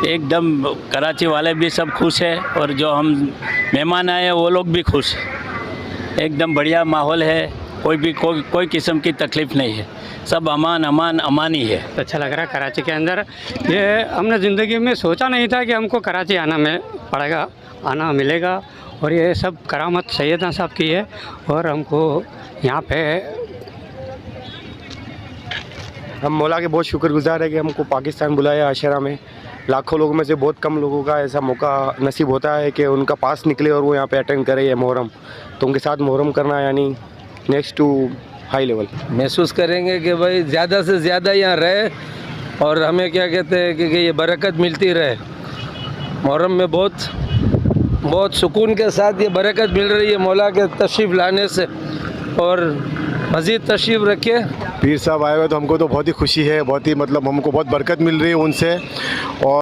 एकदम कराची वाले भी सब खुश है और जो हम मेहमान आए हैं वो लोग भी खुश हैं। एकदम बढ़िया माहौल है, कोई किस्म की तकलीफ़ नहीं है, सब अमान ही है। अच्छा लग रहा है कराची के अंदर। ये हमने ज़िंदगी में सोचा नहीं था कि हमको कराची आना मिलेगा और ये सब करामत सैयदना साहब की है। और हमको यहाँ पे हम मौला के बहुत शुक्रगुजार है कि हमको पाकिस्तान बुलाया आशरा में। लाखों लोगों में से बहुत कम लोगों का ऐसा मौका नसीब होता है कि उनका पास निकले और वो यहाँ पे अटेंड करे ये मुहर्रम। तो उनके साथ मुहर्रम करना यानी नेक्स्ट टू हाई लेवल। महसूस करेंगे कि भाई ज़्यादा से ज़्यादा यहाँ रहे और हमें क्या कहते हैं कि ये बरकत मिलती रहे। मुहर्रम में बहुत सुकून के साथ ये बरकत मिल रही है मौला के तशरीफ़ लाने से, और मज़ीद तशरीफ़ रखे। पीर साहब आए हुए तो हमको तो बहुत ही खुशी है, बहुत ही मतलब हमको बहुत बरकत मिल रही है उनसे। और